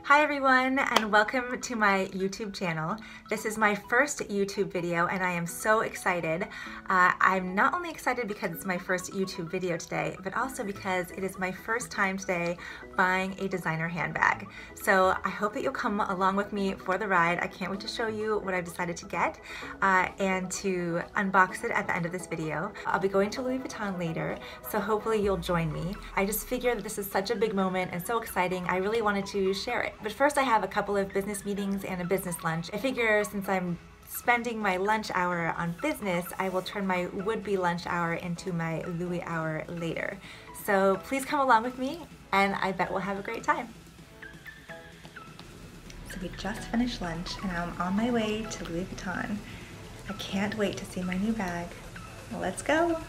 Hi everyone, and welcome to my YouTube channel. This is my first YouTube video and I am so excited. I'm not only excited because it's my first YouTube video today, but also because it is my first time today buying a designer handbag. So I hope that you'll come along with me for the ride. I can't wait to show you what I've decided to get and to unbox it at the end of this video. I'll be going to Louis Vuitton later, so hopefully you'll join me. I just figured that this is such a big moment and so exciting, I really wanted to share it. But first I have a couple of business meetings and a business lunch. I figure since I'm spending my lunch hour on business, I will turn my would-be lunch hour into my Louis hour later. So please come along with me and I bet we'll have a great time. So we just finished lunch and I'm on my way to Louis Vuitton. I can't wait to see my new bag. Let's go.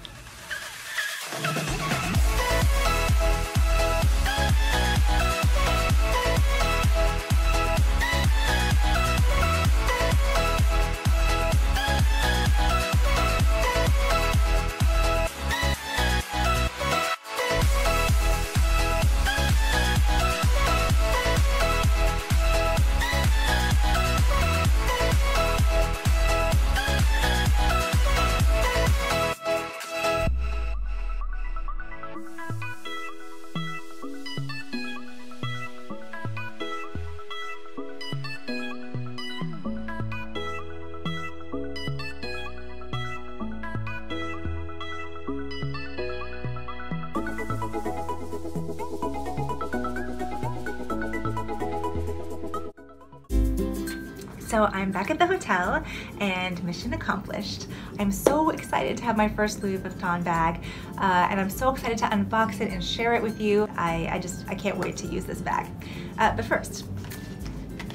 So I'm back at the hotel and mission accomplished. I'm so excited to have my first Louis Vuitton bag and I'm so excited to unbox it and share it with you. I can't wait to use this bag. But first,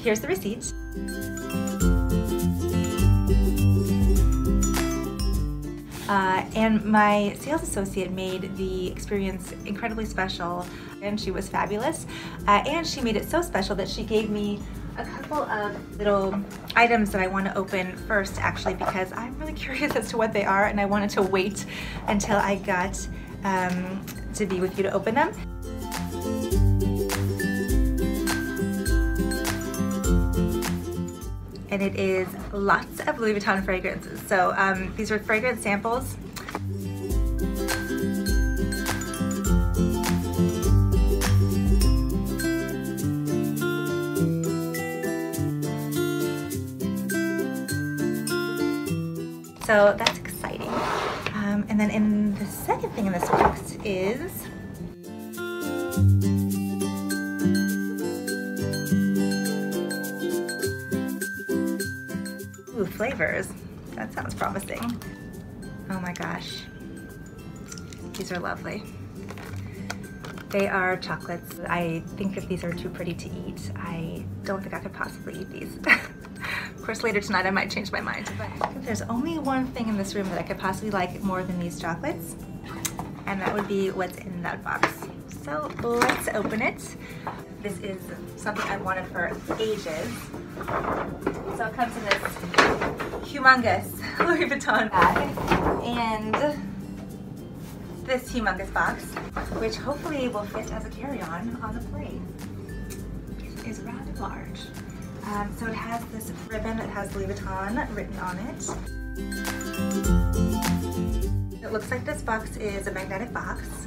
here's the receipt. And my sales associate made the experience incredibly special and she was fabulous. And she made it so special that she gave me a couple of little items that I want to open first, actually, because I'm really curious as to what they are and I wanted to wait until I got to be with you to open them. And it is lots of Louis Vuitton fragrances. So these are fragrance samples. So that's exciting. And then in the second thing in this box is flavors. That sounds promising. Oh my gosh. These are lovely. They are chocolates. I think that these are too pretty to eat. I don't think I could possibly eat these. Of course, later tonight I might change my mind. But I think there's only one thing in this room that I could possibly like more than these chocolates, and that would be what's in that box. So let's open it. This is something I've wanted for ages. So it comes in this humongous Louis Vuitton bag and this humongous box, which hopefully will fit as a carry-on on the plane. It is rather large. So it has this ribbon that has Louis Vuitton written on it. It looks like this box is a magnetic box.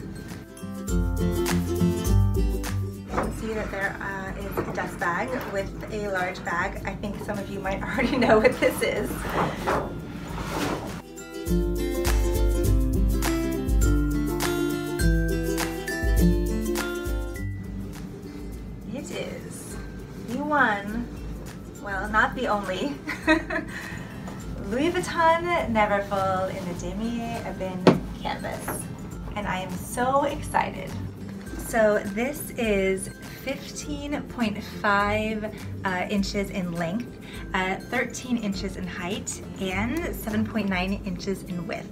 You can see that there is a dust bag with a large bag. I think some of you might already know what this is. It is the one, well, not the only, Louis Vuitton Neverfull in the Damier Azure canvas. And I am so excited. So this is 15.5 inches in length, 13 inches in height, and 7.9 inches in width.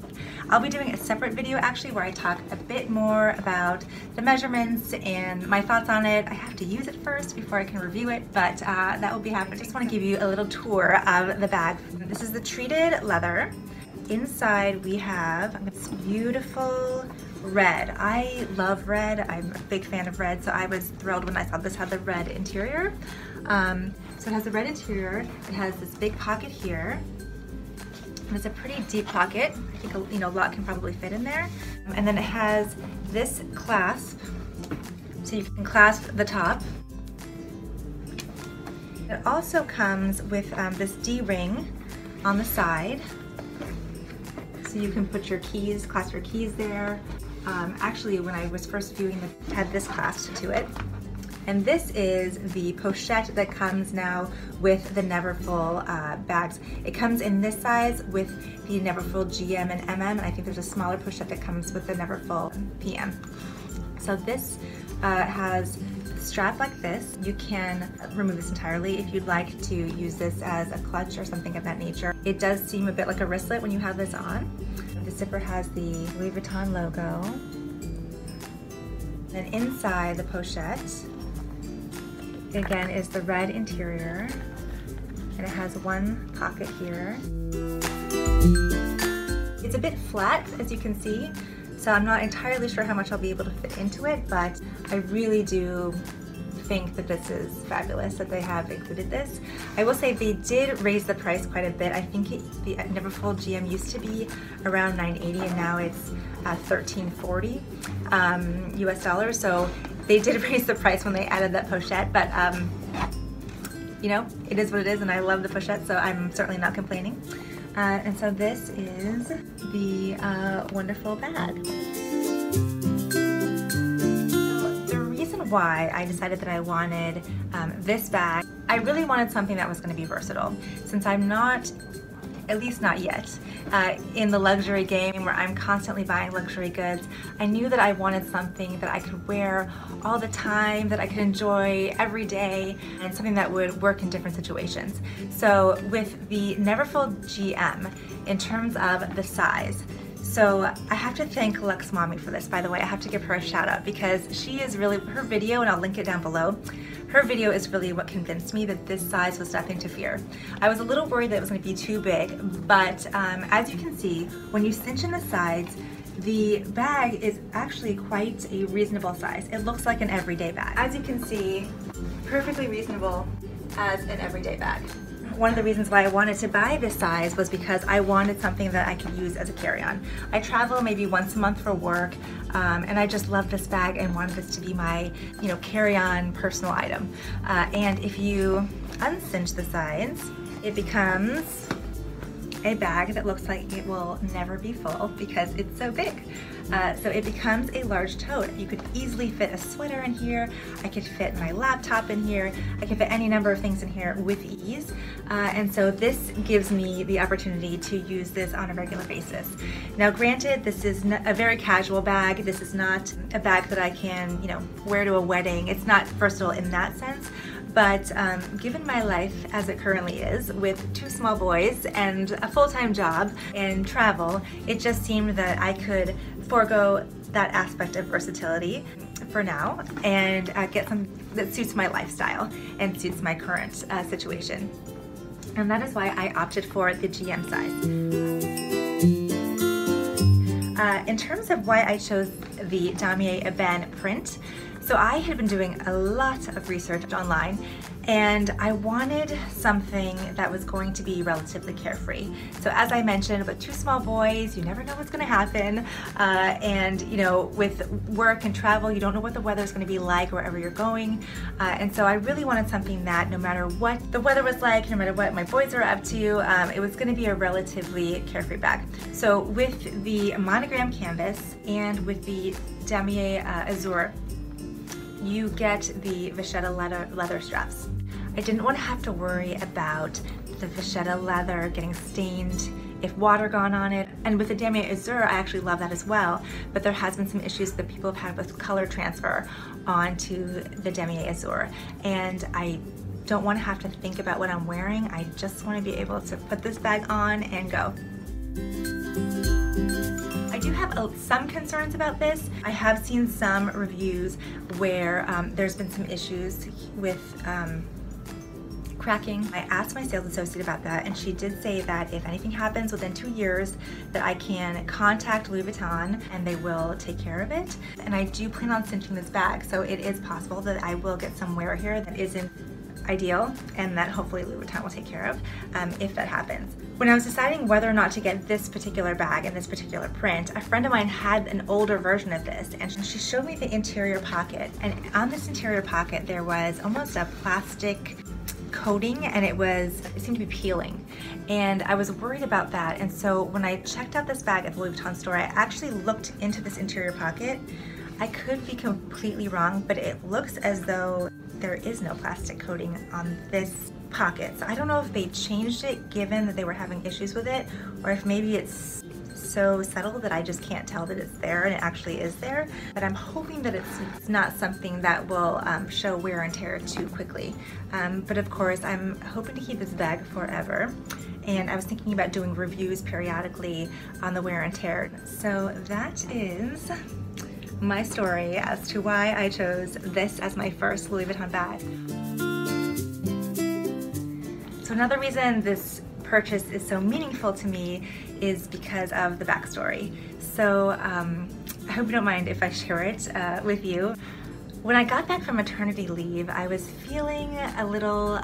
I'll be doing a separate video actually where I talk a bit more about the measurements and my thoughts on it. I have to use it first before I can review it, but that will be happening. I just want to give you a little tour of the bag. This is the treated leather. Inside we have this beautiful red. I love red. I'm a big fan of red, so I was thrilled when I saw this had the red interior. So it has the red interior. It has this big pocket here. And it's a pretty deep pocket. I think a lot can probably fit in there. And then it has this clasp, so you can clasp the top. It also comes with this D-ring on the side, so you can put your keys, clasp your keys there. Actually, when I was first viewing it, had this clasped to it. And this is the pochette that comes now with the Neverfull bags. It comes in this size with the Neverfull GM and MM, and I think there's a smaller pochette that comes with the Neverfull PM. So this has a strap like this. You can remove this entirely if you'd like to use this as a clutch or something of that nature. It does seem a bit like a wristlet when you have this on. The zipper has the Louis Vuitton logo. Then inside the pochette, again, is the red interior, and it has one pocket here. It's a bit flat, as you can see, so I'm not entirely sure how much I'll be able to fit into it, but I really do think that this is fabulous that they have included this. I will say they did raise the price quite a bit. I think the Neverfull GM used to be around $9.80 and now it's $13.40 US dollars. So they did raise the price when they added that pochette, but you know, it is what it is, and I love the pochette, so I'm certainly not complaining. And so this is the wonderful bag. Why I decided that I wanted this bag. I really wanted something that was going to be versatile. Since I'm not, at least not yet, in the luxury game where I'm constantly buying luxury goods, I knew that I wanted something that I could wear all the time, that I could enjoy every day, and something that would work in different situations. So with the Neverfull GM, in terms of the size, so I have to thank Lux Mommy for this, by the way. I have to give her a shout out because she is really, her video, and I'll link it down below, her video is really what convinced me that this size was nothing to fear. I was a little worried that it was going to be too big, but as you can see, when you cinch in the sides, the bag is actually quite a reasonable size. It looks like an everyday bag. As you can see, perfectly reasonable as an everyday bag. One of the reasons why I wanted to buy this size was because I wanted something that I could use as a carry-on. I travel maybe once a month for work, and I just love this bag and wanted this to be my, carry-on personal item. And if you uncinch the sides, it becomes a bag that looks like it will never be full because it's so big. So it becomes a large tote. You could easily fit a sweater in here. I could fit my laptop in here. I could fit any number of things in here with ease. And so this gives me the opportunity to use this on a regular basis. Now granted, this is a very casual bag. This is not a bag that I can, wear to a wedding. It's not versatile in that sense. But given my life as it currently is, with 2 small boys and a full-time job and travel, it just seemed that I could forego that aspect of versatility for now and get something that suits my lifestyle and suits my current situation. And that is why I opted for the GM size. In terms of why I chose the Damier Azure print, so I had been doing a lot of research online and I wanted something that was going to be relatively carefree. So as I mentioned, with 2 small boys, you never know what's going to happen. And with work and travel, you don't know what the weather is going to be like wherever you're going. And so I really wanted something that no matter what the weather was like, no matter what my boys are up to, it was going to be a relatively carefree bag. So with the monogram canvas and with the Damier Azure, you get the vachetta leather straps. I didn't want to have to worry about the vachetta leather getting stained if water got on it. And with the Damier Azure, I actually love that as well, but there has been some issues that people have had with color transfer onto the Damier Azure. And I don't want to have to think about what I'm wearing. I just want to be able to put this bag on and go. I do have some concerns about this. I have seen some reviews where there's been some issues with cracking. I asked my sales associate about that, and she did say that if anything happens within 2 years, that I can contact Louis Vuitton and they will take care of it. And I do plan on cinching this bag, so it is possible that I will get some wear here that isn't ideal, and that hopefully Louis Vuitton will take care of if that happens. When I was deciding whether or not to get this particular bag and this particular print, a friend of mine had an older version of this, and she showed me the interior pocket. And on this interior pocket there was almost a plastic coating, and it seemed to be peeling, and I was worried about that. And so when I checked out this bag at the Louis Vuitton store, I actually looked into this interior pocket. I could be completely wrong, but it looks as though there is no plastic coating on this pocket. So I don't know if they changed it given that they were having issues with it, or if maybe it's so subtle that I just can't tell that it's there and it actually is there. But I'm hoping that it's not something that will show wear and tear too quickly. But of course, I'm hoping to keep this bag forever. And I was thinking about doing reviews periodically on the wear and tear. So that is my story as to why I chose this as my first Louis Vuitton bag. So another reason this purchase is so meaningful to me is because of the backstory. So I hope you don't mind if I share it with you. When I got back from maternity leave, I was feeling a little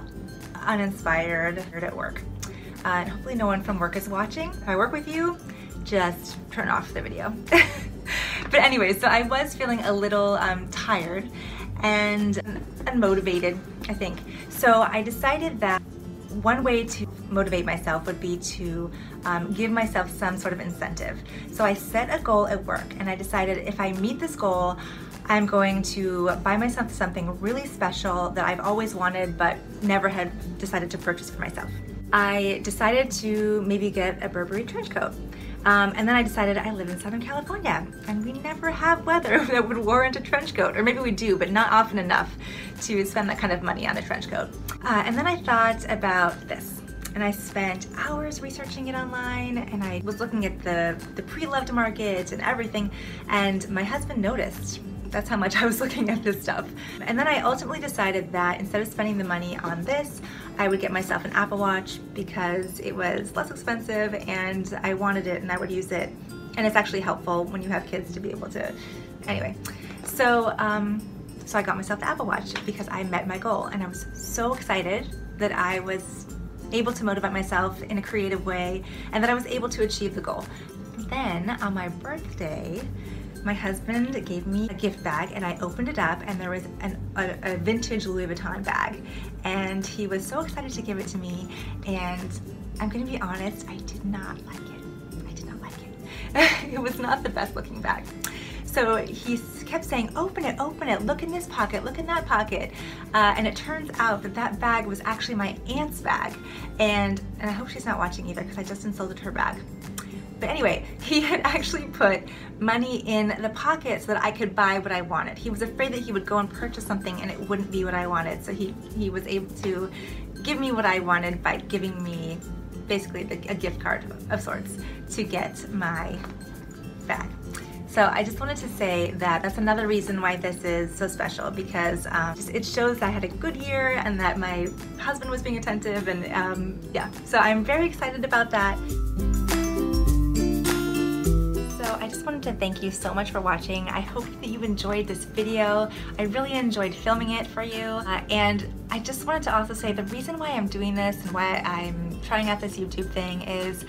uninspired at work. And hopefully no one from work is watching. If I work with you, just turn off the video. But anyway, so I was feeling a little tired and unmotivated, I think. So I decided that one way to motivate myself would be to give myself some sort of incentive. So I set a goal at work, and I decided if I meet this goal, I'm going to buy myself something really special that I've always wanted but never had decided to purchase for myself. I decided to maybe get a Burberry trench coat. And then I decided I live in Southern California and we never have weather that would warrant a trench coat, or maybe we do, but not often enough to spend that kind of money on a trench coat. And then I thought about this, and I spent hours researching it online, and I was looking at the pre-loved market and everything, and my husband noticed. That's how much I was looking at this stuff. And then I ultimately decided that instead of spending the money on this, I would get myself an Apple Watch because it was less expensive and I wanted it and I would use it. And it's actually helpful when you have kids to be able to, anyway. So I got myself the Apple Watch because I met my goal, and I was so excited that I was able to motivate myself in a creative way and that I was able to achieve the goal. Then on my birthday, my husband gave me a gift bag, and I opened it up, and there was a vintage Louis Vuitton bag, and he was so excited to give it to me, and I'm gonna be honest, I did not like it. I did not like it. It was not the best looking bag. So he kept saying, open it, look in this pocket, look in that pocket. And it turns out that that bag was actually my aunt's bag. And I hope she's not watching either because I just insulted her bag. But anyway, he had actually put money in the pocket so that I could buy what I wanted. He was afraid that he would go and purchase something and it wouldn't be what I wanted. So he was able to give me what I wanted by giving me basically a gift card of sorts to get my bag. So I just wanted to say that that's another reason why this is so special, because it shows that I had a good year and that my husband was being attentive, and yeah, so I'm very excited about that. I just wanted to thank you so much for watching. I hope that you enjoyed this video. I really enjoyed filming it for you. And I just wanted to also say the reason why I'm doing this and why I'm trying out this YouTube thing is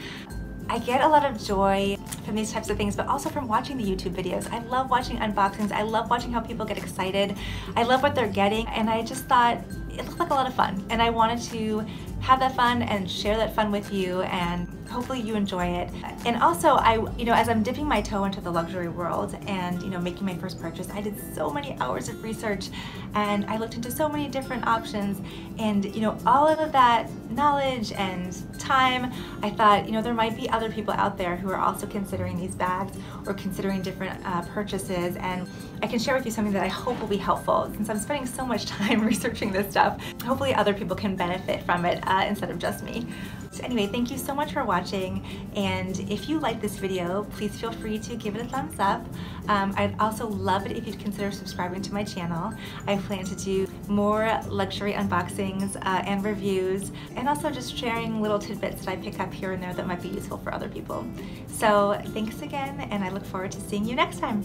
I get a lot of joy from these types of things, but also from watching the YouTube videos. I love watching unboxings. I love watching how people get excited. I love what they're getting, and I just thought it looked like a lot of fun. And I wanted to have that fun and share that fun with you, and hopefully you enjoy it. And also, as I'm dipping my toe into the luxury world and making my first purchase, I did so many hours of research and I looked into so many different options, and all of that knowledge and time, I thought there might be other people out there who are also considering these bags or considering different purchases, and I can share with you something that I hope will be helpful. Since I'm spending so much time researching this stuff, hopefully other people can benefit from it. instead of just me. So anyway, thank you so much for watching, and if you like this video, please feel free to give it a thumbs up. I'd also love it if you'd consider subscribing to my channel. I plan to do more luxury unboxings and reviews, and also just sharing little tidbits that I pick up here and there that might be useful for other people. So thanks again, and I look forward to seeing you next time.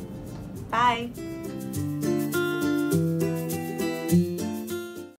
Bye!